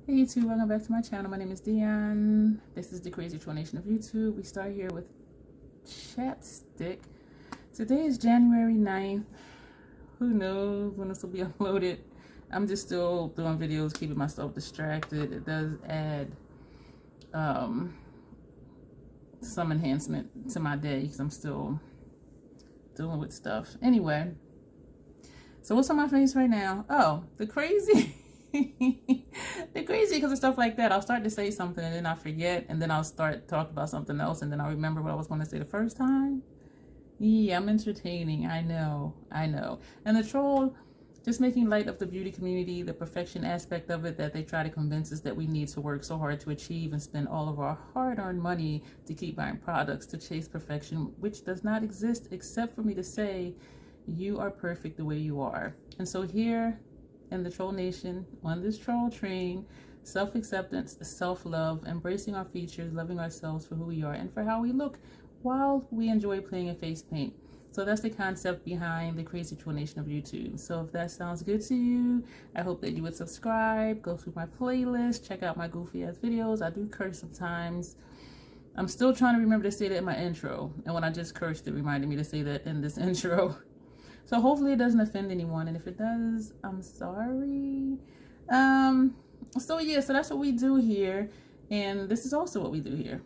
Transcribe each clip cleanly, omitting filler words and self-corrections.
Hey YouTube, welcome back to my channel. My name is Dion. This is the crazy troll nation of YouTube. We start here with chapstick. Today is January 9th. Who knows when this will be uploaded. I'm just still doing videos, keeping myself distracted. It does add some enhancement to my day because I'm still dealing with stuff. Anyway, so what's on my face right now? Oh, the crazy. The crazy because of stuff like that. I'll start to say something and then I forget, and then I'll start talking about something else, and then I'll remember what I was going to say the first time. Yeah, I'm entertaining. I know. And the troll, just making light of the beauty community, the perfection aspect of it that they try to convince us that we need to work so hard to achieve and spend all of our hard-earned money to keep buying products to chase perfection, which does not exist except for me to say you are perfect the way you are. And so here in the troll nation, on this troll train, self-acceptance, self-love, embracing our features, loving ourselves for who we are and for how we look while we enjoy playing in face paint. So that's the concept behind the crazy troll nation of YouTube. So if that sounds good to you, I hope that you would subscribe, go through my playlist, check out my goofy ass videos. I do curse sometimes. I'm still trying to remember to say that in my intro, and when I just cursed, it reminded me to say that in this intro. So hopefully it doesn't offend anyone, and if it does, I'm sorry. So yeah, so that's what we do here, and this is also what we do here.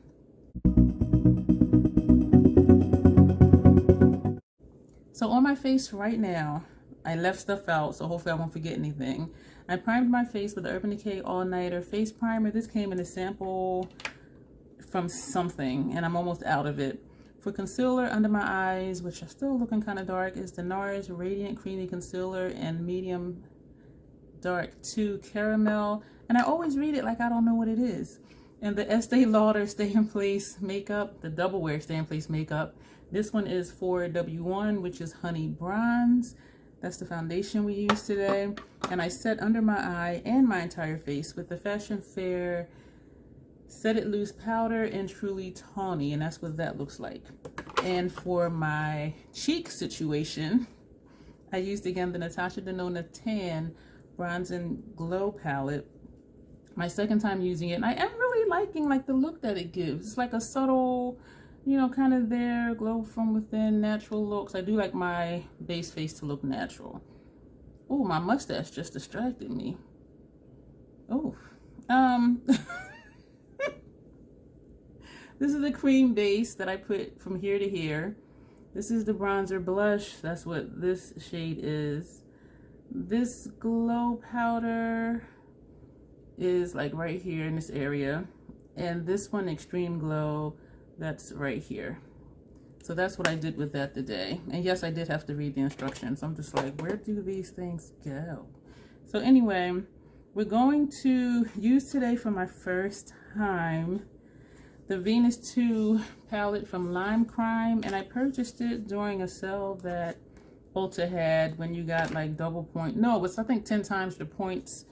So on my face right now, I left stuff out, so hopefully I won't forget anything. I primed my face with the Urban Decay All Nighter Face Primer. This came in a sample from something, and I'm almost out of it. For concealer under my eyes, which are still looking kind of dark, is the Marsh Radiant Creamy Concealer and Medium Dark 2 Caramel. And I always read it like I don't know what it is. And the Estee Lauder Stay in Place makeup, the Double Wear Stay in Place makeup. This one is 4W1, which is Honey Bronze. That's the foundation we use today. And I set under my eye and my entire face with the Fashion Fair Set It Loose powder and Truly Tawny, and that's what that looks like. And for my cheek situation, I used again the Natasha Denona Tan Bronze and Glow palette. My second time using it, and I am really liking like the look that it gives. It's like a subtle, you know, kind of there, glow from within, natural looks. I do like my base face to look natural. Oh, my mustache just distracted me. Oh, this is the cream base that I put from here to here. This is the bronzer blush. That's what this shade is. This glow powder is like right here in this area. And this one, Extreme Glow, that's right here. So that's what I did with that today. And yes, I did have to read the instructions. I'm just like, where do these things go? So anyway, we're going to use today for my first time the Venus 2 palette from Lime Crime, and I purchased it during a sale that Ulta had when you got like double point. No, it was I think 10 times the points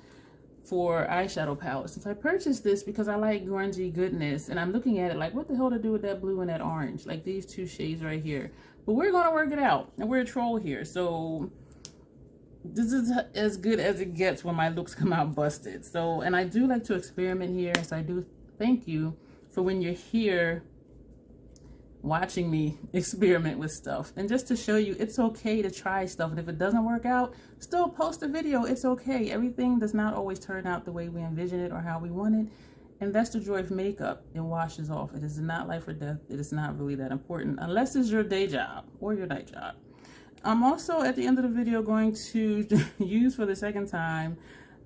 for eyeshadow palettes. Since I purchased this because I like grungy goodness, and I'm looking at it like, what the hell to do with that blue and that orange? Like these two shades right here. But we're gonna work it out, and we're a troll here, so this is as good as it gets when my looks come out busted. So, and I do like to experiment here, so I do thank you for when you're here watching me experiment with stuff, and just to show you it's okay to try stuff, and if it doesn't work out, still post a video. It's okay. Everything does not always turn out the way we envision it or how we want it, and that's the joy of makeup. It washes off. It is not life or death. It is not really that important unless it's your day job or your night job. I'm also at the end of the video going to use for the second time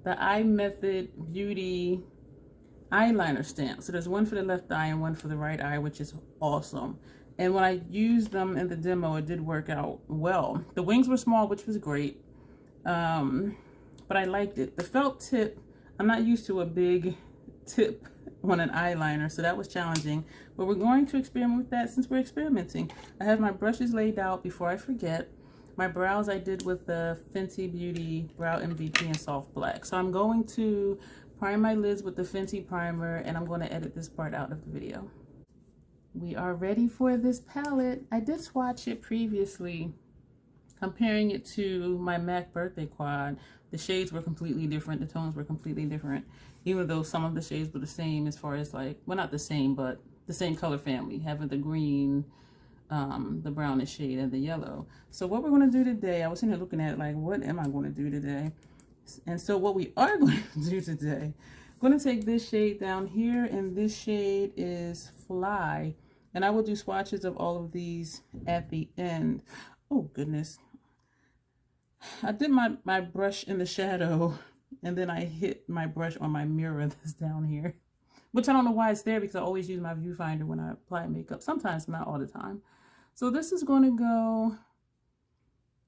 the iMethod Beauty Eyeliner Stamp. So there's one for the left eye and one for the right eye, which is awesome. And when I used them in the demo, it did work out well. The wings were small, which was great, but I liked it. The felt tip, I'm not used to a big tip on an eyeliner, so that was challenging, but we're going to experiment with that since we're experimenting. I have my brushes laid out before I forget. My brows I did with the Fenty Beauty Brow MVP in Soft Black. So I'm going to prime my lids with the Fenty primer, and I'm going to edit this part out of the video. We are ready for this palette. I did swatch it previously Comparing it to my MAC birthday quad, the shades were completely different. The tones were completely different, even though some of the shades were the same as far as like, well, not the same, but the same color family, having the green, the brownish shade, and the yellow. So what we're going to do today, I was sitting here looking at it like, what am I going to do today? And so what we are going to do today, I'm going to take this shade down here, and this shade is Fly. And I will do swatches of all of these at the end. Oh, goodness. I did my brush in the shadow, and then I hit my brush on my mirror that's down here. Which I don't know why it's there, because I always use my viewfinder when I apply makeup. Sometimes, not all the time. So this is going to go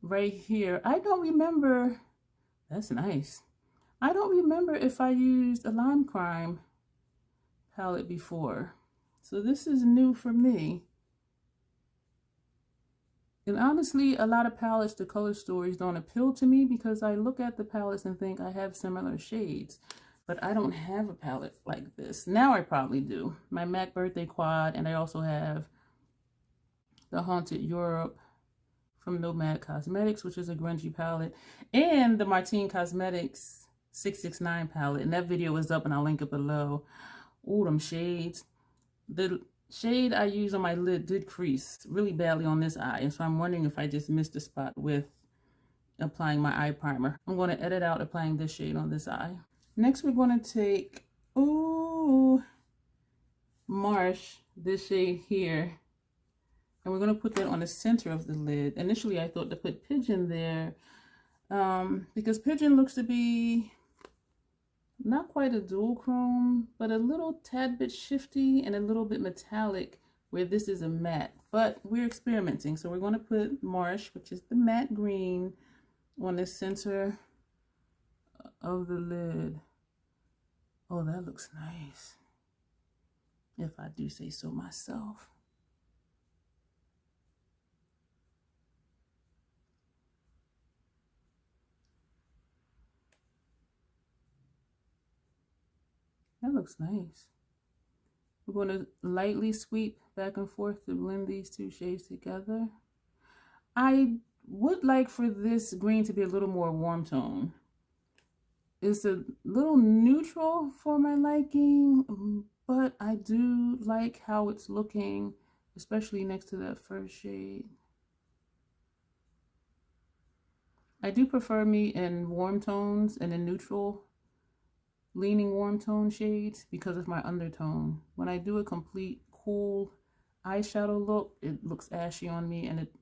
right here. I don't remember. That's nice. I don't remember if I used a Lime Crime palette before. So this is new for me. And honestly, a lot of palettes, the color stories don't appeal to me, because I look at the palettes and think I have similar shades. But I don't have a palette like this. Now I probably do. My MAC Birthday Quad, and I also have the Haunted Europe from NOMAD Cosmetics, which is a grungy palette, and the Martine Cosmetics 669 palette. And that video is up, and I'll link it below. Ooh, them shades. The shade I use on my lid did crease really badly on this eye, and so I'm wondering if I just missed a spot with applying my eye primer. I'm going to edit out applying this shade on this eye. Next, we're going to take, ooh, Marsh, this shade here, and we're going to put that on the center of the lid. Initially, I thought to put Pigeon there, because Pigeon looks to be not quite a dual chrome, but a little tad bit shifty and a little bit metallic, where this is a matte. But we're experimenting, so we're going to put Marsh, which is the matte green, on the center of the lid. Oh, that looks nice, if I do say so myself. That looks nice. We're going to lightly sweep back and forth to blend these two shades together. I would like for this green to be a little more warm tone. It's a little neutral for my liking, but I do like how it's looking, especially next to that first shade. I do prefer me in warm tones and in neutral leaning warm tone shades because of my undertone. When I do a complete cool eyeshadow look, it looks ashy on me, and it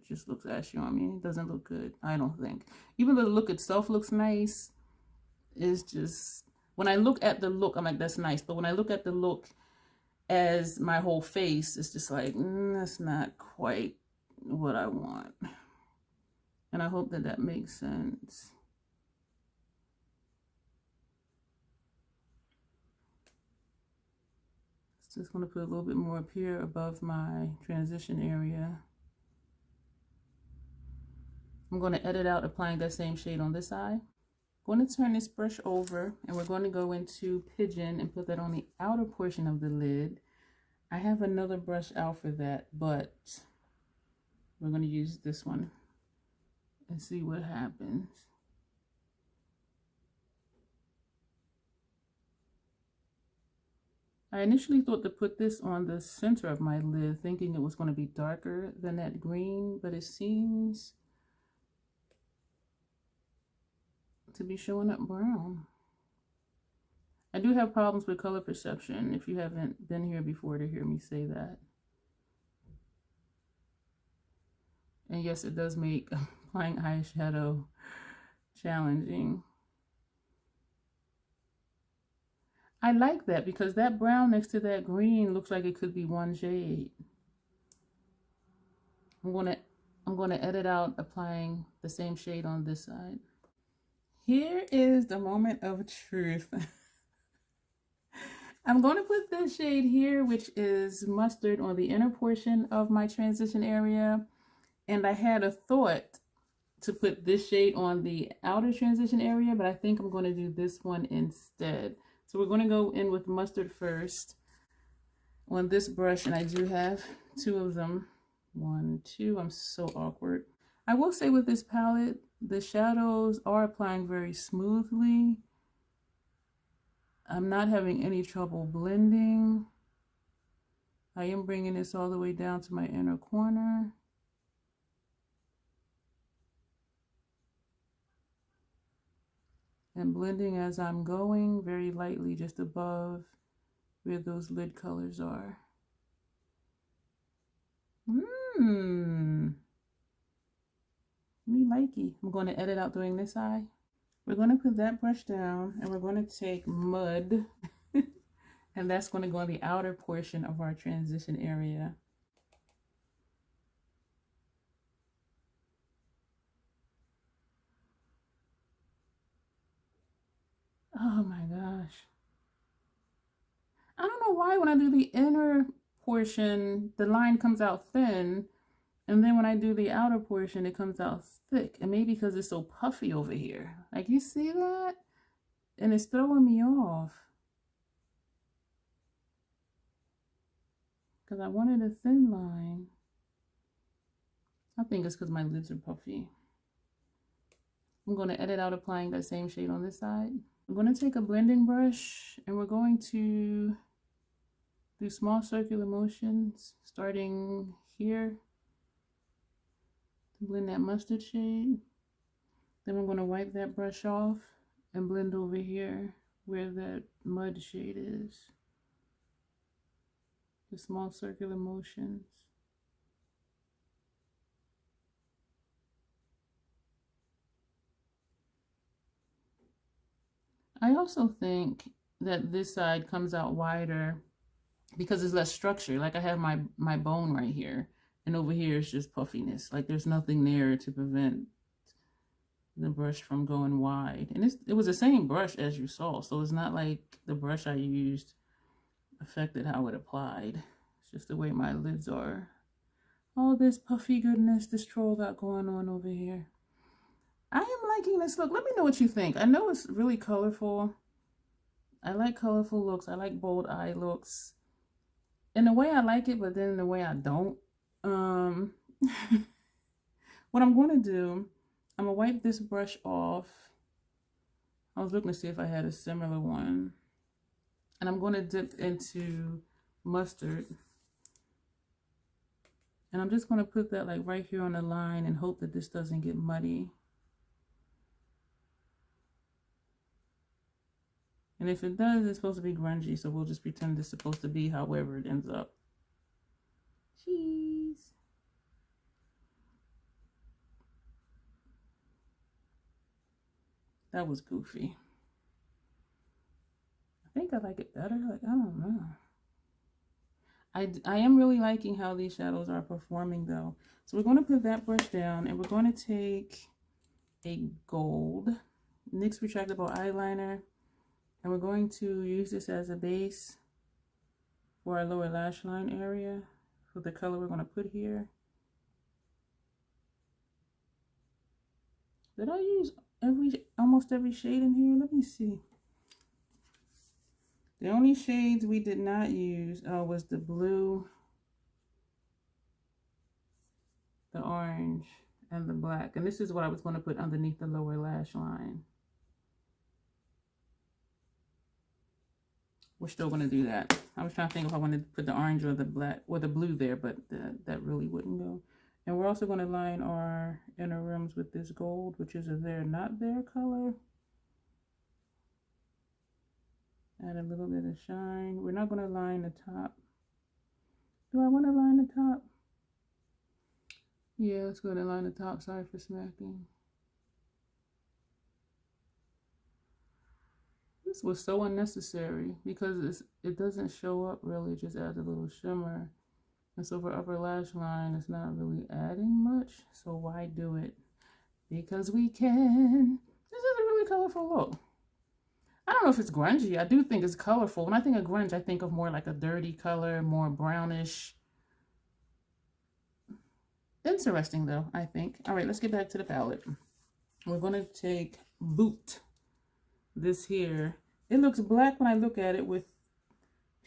just looks ashy on me. It doesn't look good, I don't think. Even though the look itself looks nice, it's just, when I look at the look, I'm like, that's nice. But when I look at the look as my whole face, it's just like, that's not quite what I want. And I hope that that makes sense. Just going to put a little bit more up here above my transition area. I'm going to edit out applying that same shade on this eye. I'm going to turn this brush over, and we're going to go into Pigeon and put that on the outer portion of the lid. I have another brush out for that, but we're going to use this one and see what happens. I initially thought to put this on the center of my lid, thinking it was going to be darker than that green, but it seems to be showing up brown. I do have problems with color perception, if you haven't been here before to hear me say that. And yes, it does make applying eyeshadow challenging. I like that because that brown next to that green looks like it could be one shade. I'm gonna edit out applying the same shade on this side. Here is the moment of truth. I'm going to put this shade here, which is Mustard, on the inner portion of my transition area. And I had a thought to put this shade on the outer transition area, but I think I'm going to do this one instead. So we're going to go in with Mustard first on this brush, and I do have two of them. 1, 2, I'm so awkward. I will say with this palette, the shadows are applying very smoothly. I'm not having any trouble blending. I am bringing this all the way down to my inner corner. And blending as I'm going, very lightly just above where those lid colors are. Me likey. I'm going to edit out doing this eye. We're going to put that brush down and we're going to take mud and that's going to go on the outer portion of our transition area. Oh my gosh. I don't know why when I do the inner portion, the line comes out thin, and then when I do the outer portion, it comes out thick. And maybe because it's so puffy over here. Like, you see that? And it's throwing me off. Because I wanted a thin line. I think it's because my lids are puffy. I'm going to edit out applying that same shade on this side. I'm going to take a blending brush and we're going to do small circular motions starting here to blend that mustard shade. Then we're going to wipe that brush off and blend over here where that mud shade is. The small circular motions. I also think that this side comes out wider because it's less structure. Like I have my bone right here, and over here it's just puffiness. Like there's nothing there to prevent the brush from going wide. And it was the same brush as you saw, so it's not like the brush I used affected how it applied. It's just the way my lids are. All this puffy goodness this troll got going on over here. I am liking this look. Let me know what you think. I know it's really colorful. I like colorful looks. I like bold eye looks. In a way I like it, but then in a way I don't. What I'm going to do, I'm going to wipe this brush off. I was looking to see if I had a similar one. And I'm going to dip into mustard. And I'm just going to put that like right here on the line and hope that this doesn't get muddy. And if it does, it's supposed to be grungy, so we'll just pretend it's supposed to be however it ends up. Cheese. That was goofy. I think I like it better. Like, I don't know. I am really liking how these shadows are performing though. So we're going to put that brush down and we're going to take a gold NYX Retractable eyeliner. And we're going to use this as a base for our lower lash line area for the color we're going to put here. Did I use almost every shade in here? Let me see. The only shades we did not use was the blue, the orange, and the black. And this is what I was going to put underneath the lower lash line. We're still going to do that. I was trying to think if I wanted to put the orange or the black or the blue there, but that really wouldn't go. And we're also going to line our inner rims with this gold, which is a there not there color. Add a little bit of shine. We're not going to line the top. Do I want to line the top? Yeah, let's go ahead and line the top. Sorry for smacking. This was so unnecessary because it doesn't show up really, it just adds a little shimmer. And so for upper lash line, it's not really adding much. So why do it? Because we can. This is a really colorful look. I don't know if it's grungy. I do think it's colorful. When I think of grunge, I think of more like a dirty color, more brownish. Interesting though, I think. All right, let's get back to the palette. We're going to take Boot. This here. It looks black when I look at it with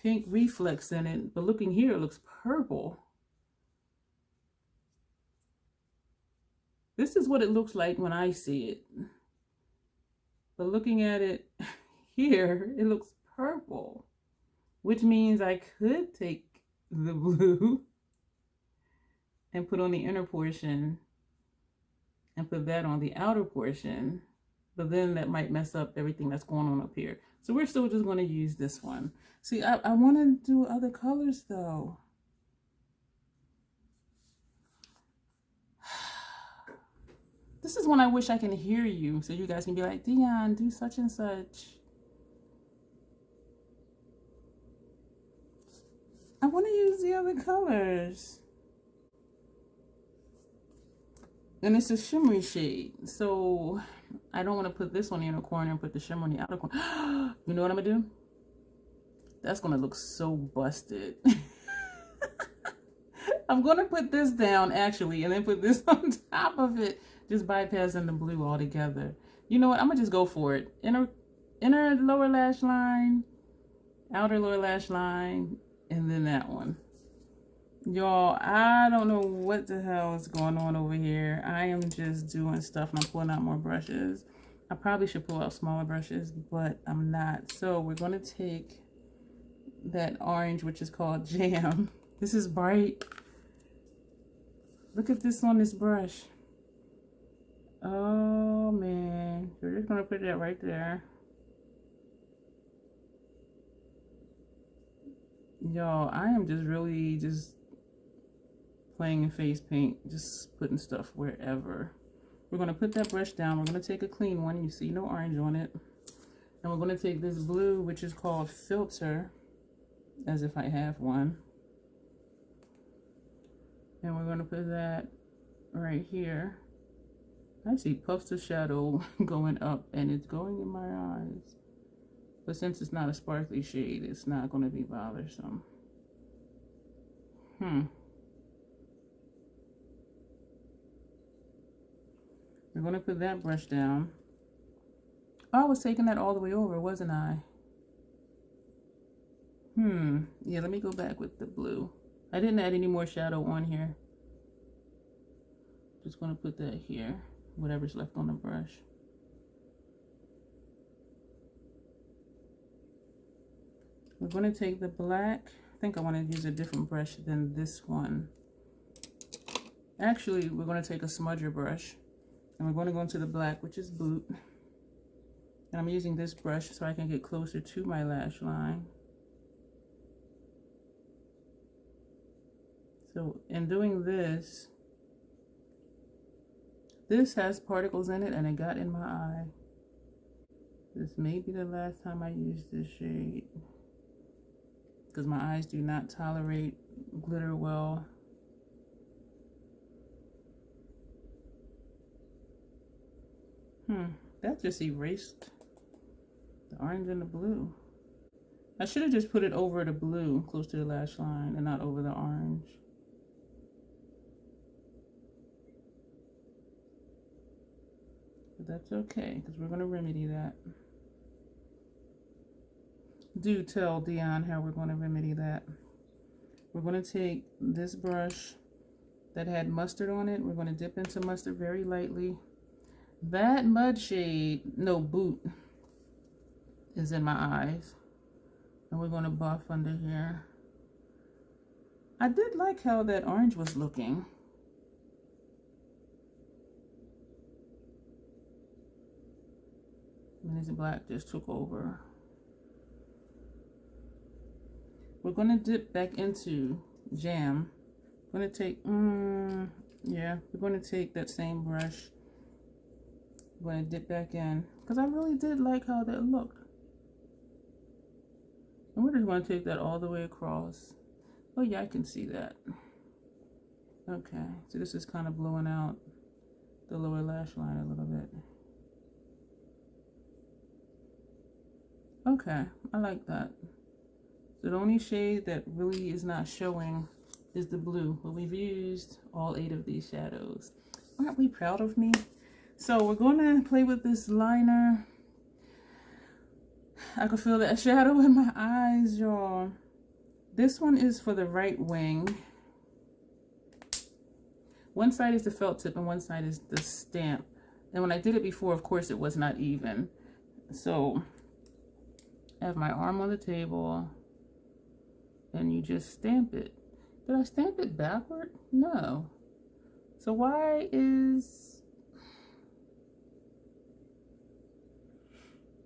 pink reflex in it, but looking here, it looks purple. This is what it looks like when I see it. But looking at it here, it looks purple, which means I could take the blue and put on the inner portion and put that on the outer portion, but then that might mess up everything that's going on up here. So we're still just going to use this one. See, I want to do other colors though. This is when I wish I can hear you, so you guys can be like, Dion, do such and such. I want to use the other colors. And it's a shimmery shade, so I don't want to put this on the inner corner and put the shimmer on the outer corner. You know what I'm gonna do? That's gonna look so busted. I'm gonna put this down actually, and then put this on top of it, just bypassing the blue altogether. You know what? I'm gonna just go for it. Inner lower lash line, outer lower lash line, and then that one. Y'all, I don't know what the hell is going on over here. I am just doing stuff and I'm pulling out more brushes. I probably should pull out smaller brushes, but I'm not. So we're going to take that orange, which is called Jam. This is bright. Look at this on this brush. Oh man, we're just going to put that right there. Y'all, I am just really just playing in face paint, just putting stuff wherever. We're going to put that brush down. We're going to take a clean one. You see no orange on it. And we're going to take this blue, which is called Filter, as if I have one. And we're going to put that right here. I see puffs of shadow going up, and it's going in my eyes. But since it's not a sparkly shade, it's not going to be bothersome. We're going to put that brush down. Oh, I was taking that all the way over, wasn't I? Yeah, let me go back with the blue. I didn't add any more shadow on here. Just going to put that here, whatever's left on the brush. We're going to take the black. I think I want to use a different brush than this one. Actually, we're going to take a smudger brush. And we're going to go into the black, which is Boot. And I'm using this brush so I can get closer to my lash line. So in doing this, this has particles in it and it got in my eye. This may be the last time I use this shade, because my eyes do not tolerate glitter well. That just erased the orange and the blue. I should have just put it over the blue, close to the lash line, and not over the orange. But that's okay, because we're going to remedy that. Do tell Dion how we're going to remedy that. We're going to take this brush that had mustard on it. We're going to dip into mustard very lightly. That mud shade, no, Boot, is in my eyes. And we're going to buff under here. I did like how that orange was looking. And this black just took over. We're going to dip back into Jam. I'm going to take, yeah, we're going to take that same brush. I'm going to dip back in, because I really did like how that looked. And we're just going to take that all the way across. Oh yeah, I can see that. Okay, so this is kind of blowing out the lower lash line a little bit. Okay, I like that. So the only shade that really is not showing is the blue, but we've used all 8 of these shadows. Aren't we proud of me? So we're going to play with this liner. I can feel that shadow in my eyes, y'all. This one is for the right wing. One side is the felt tip and one side is the stamp. And when I did it before, of course, it was not even. So I have my arm on the table and you just stamp it. Did I stamp it backward? No. So why is...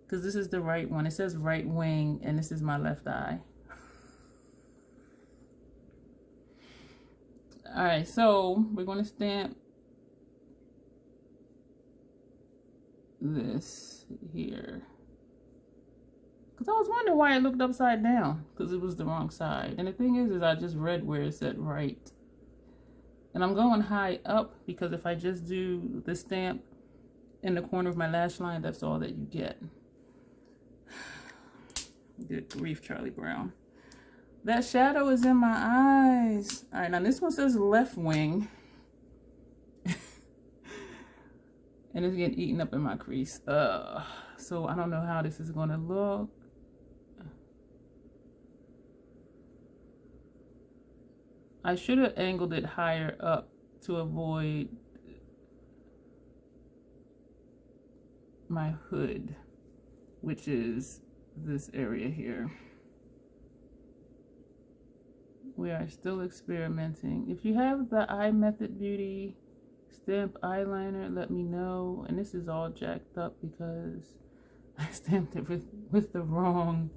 Because this is the right one. It says right wing and this is my left eye. All right, so we're going to stamp this here. Because I was wondering why it looked upside down, because it was the wrong side. And the thing is I just read where it said right. And I'm going high up because if I just do the stamp in the corner of my lash line, that's all that you get. Good grief, Charlie Brown. That shadow is in my eyes. All right, now this one says left wing. And it's getting eaten up in my crease. So I don't know how this is gonna look. I should have angled it higher up to avoid my hood, which is this area here. We are still experimenting. If you have the iMethod Beauty Stamp eyeliner, let me know. And this is all jacked up because I stamped it with the wrong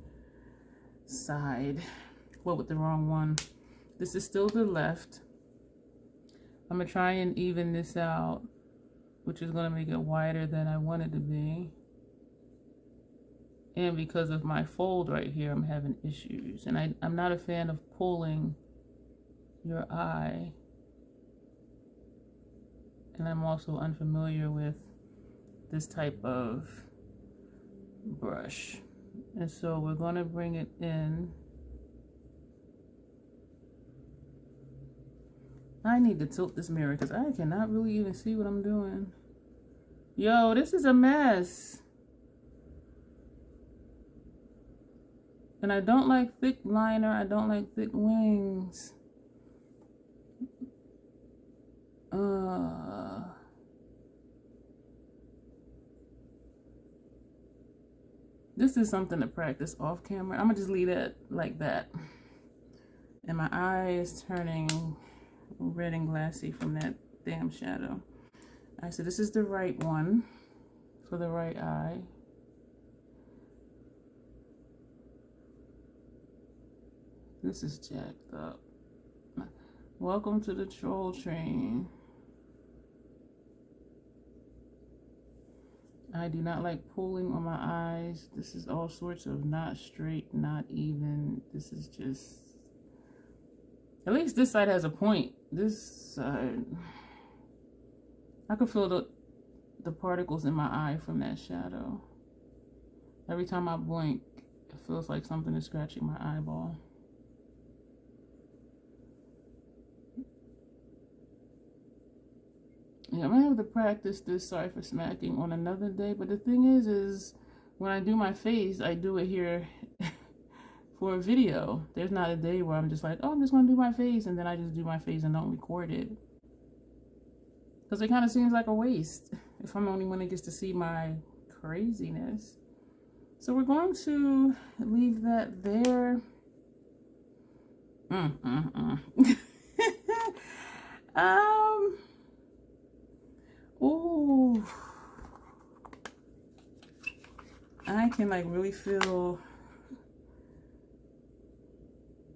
side. Well, with the wrong one. This is still the left. I'm gonna try and even this out, which is gonna make it wider than I want it to be. And because of my fold right here, I'm having issues. And I'm not a fan of pulling your eye. And I'm also unfamiliar with this type of brush. And so we're going to bring it in. I need to tilt this mirror because I cannot really even see what I'm doing. Yo, this is a mess. And I don't like thick liner. I don't like thick wings. This is something to practice off camera. I'm gonna just leave it like that. And my eye is turning red and glassy from that damn shadow. All right, so this is the right one for the right eye. This is jacked up. Welcome to the troll train. I do not like pulling on my eyes. This is all sorts of not straight, not even. This is just... At least this side has a point. This side... I can feel the particles in my eye from that shadow. Every time I blink, it feels like something is scratching my eyeball. Yeah, I'm gonna have to practice this, sorry for smacking, on another day. But the thing is when I do my face, I do it here for a video. There's not a day where I'm just like, oh, I'm just gonna do my face, and then I just do my face and don't record it. Because it kind of seems like a waste if I'm the only one that gets to see my craziness. So we're going to leave that there. Ooh, I can like really feel,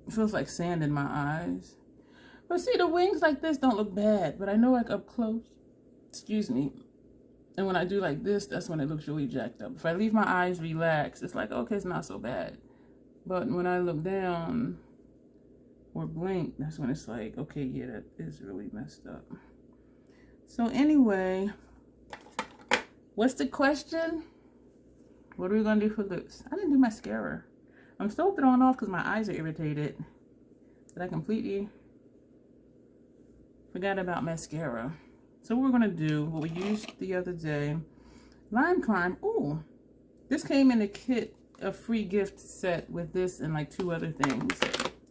it feels like sand in my eyes. But see, the wings like this don't look bad, but I know like up close, excuse me, and when I do like this, that's when it looks really jacked up. If I leave my eyes relaxed, it's like, okay, it's not so bad. But when I look down or blink, that's when it's like, okay, yeah, that is really messed up. So anyway, what's the question? What are we gonna do for lips? I didn't do mascara. I'm still thrown off because my eyes are irritated. But I completely forgot about mascara. So what we're gonna do, what we used the other day, Lime Crime. Ooh, this came in a kit, a free gift set with this and like 2 other things.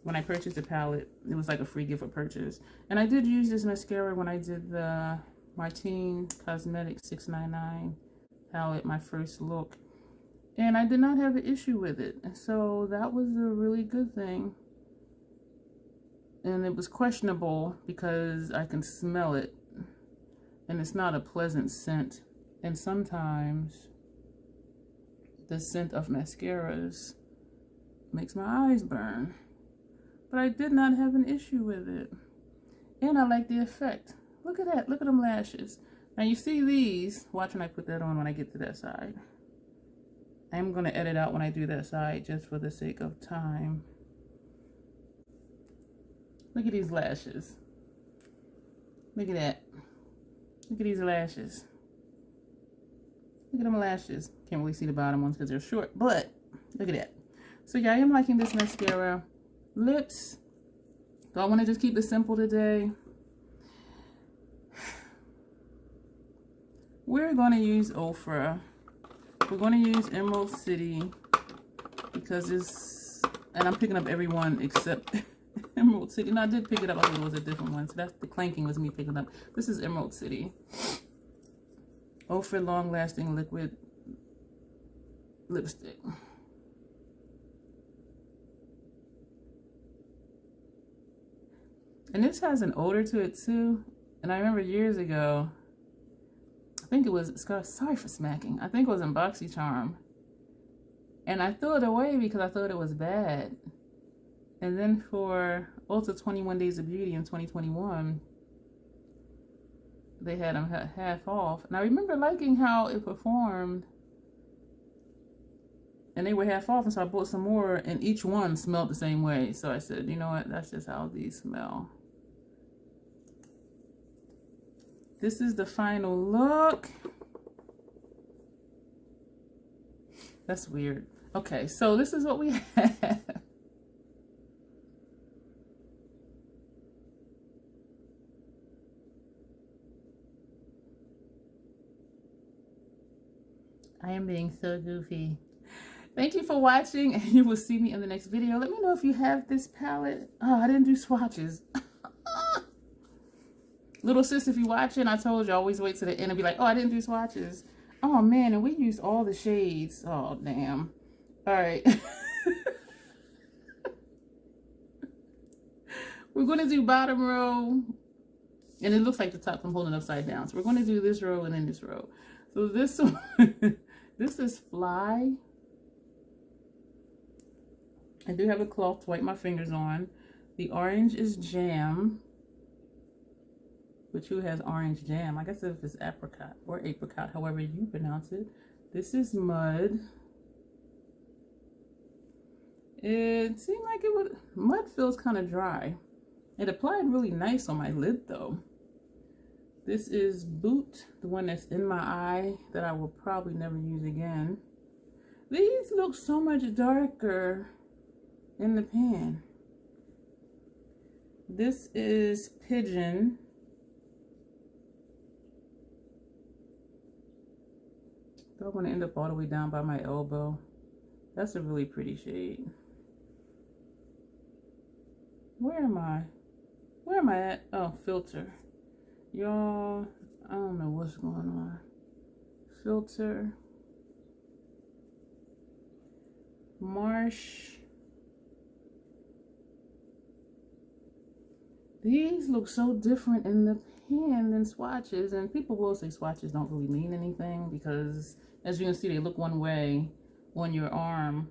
when I purchased the palette. It was like a free gift for purchase. And I did use this mascara when I did the Martine Cosmetics 699 palette, my first look. And I did not have an issue with it. So that was a really good thing. And it was questionable because I can smell it. And it's not a pleasant scent. And sometimes the scent of mascaras makes my eyes burn. But I did not have an issue with it. And I like the effect. Look at that. Look at them lashes. Now you see these. Watch when I put that on when I get to that side. I'm going to edit out when I do that side just for the sake of time. Look at these lashes. Look at that. Look at these lashes. Look at them lashes. Can't really see the bottom ones because they're short, but look at that. So yeah, I am liking this mascara. Lips. Do I want to just keep it simple today? We're going to use Ofra. We're going to use Emerald City because it's, and I'm picking up every one except Emerald City. No, I did pick it up. I thought it was a different one. So that's the clanking was me picking up. This is Emerald City. Ofra Long Lasting Liquid Lipstick. And this has an odor to it too. And I remember years ago, I think it was, sorry for smacking. I think it was in BoxyCharm. And I threw it away because I thought it was bad. And then for Ulta 21 Days of Beauty in 2021, they had them half off. And I remember liking how it performed. And they were half off, and so I bought some more, and each one smelled the same way. So I said, you know what, that's just how these smell. This is the final look. That's weird. Okay, so this is what we have. I am being so goofy. Thank you for watching, and you will see me in the next video. Let me know if you have this palette. Oh, I didn't do swatches. Little sis, if you're watching, I told you, always wait to the end and be like, oh, I didn't do swatches. Oh, man, and we used all the shades. Oh, damn. All right. We're going to do bottom row, and it looks like the top I'm holding upside down. So we're going to do this row and then this row. So this one, this is Fly. I do have a cloth to wipe my fingers on. The orange is Jam. But who has orange jam? I guess if it's apricot or apricot, however you pronounce it. This is Mud. It seemed like it would, Mud feels kind of dry. It applied really nice on my lid though. This is Boot, the one that's in my eye that I will probably never use again. These look so much darker in the pan. This is Pigeon. I want to end up all the way down by my elbow. That's a really pretty shade. Where am I? Where am I at? Oh, filter. Y'all, I don't know what's going on. Filter. Marsh. These look so different in the pan than swatches, and people will say swatches don't really mean anything because as you can see they look one way on your arm,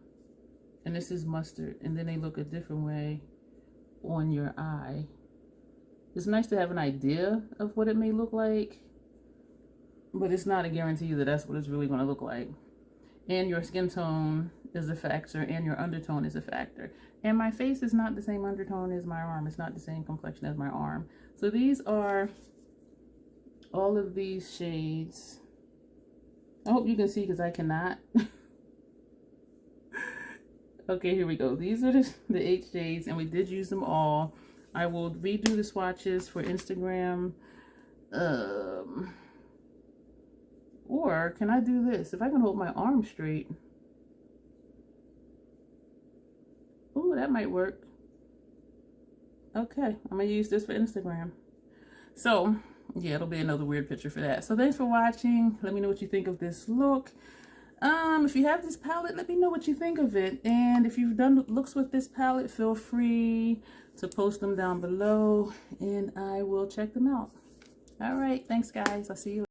and this is mustard, and then they look a different way on your eye. It's nice to have an idea of what it may look like, but it's not a guarantee that that's what it's really going to look like. And your skin tone is a factor, and your undertone is a factor. And my face is not the same undertone as my arm. It's not the same complexion as my arm. So these are all of these shades. I hope you can see because I cannot. Okay, here we go. These are the 8 shades, and we did use them all. I will redo the swatches for Instagram. Or can I do this? If I can hold my arm straight. Ooh, that might work. Okay, I'm gonna use this for Instagram. So yeah, it'll be another weird picture for that. So thanks for watching. Let me know what you think of this look. If you have this palette, let me know what you think of it. And if you've done looks with this palette, feel free to post them down below and I will check them out. All right, thanks guys. I'll see you later.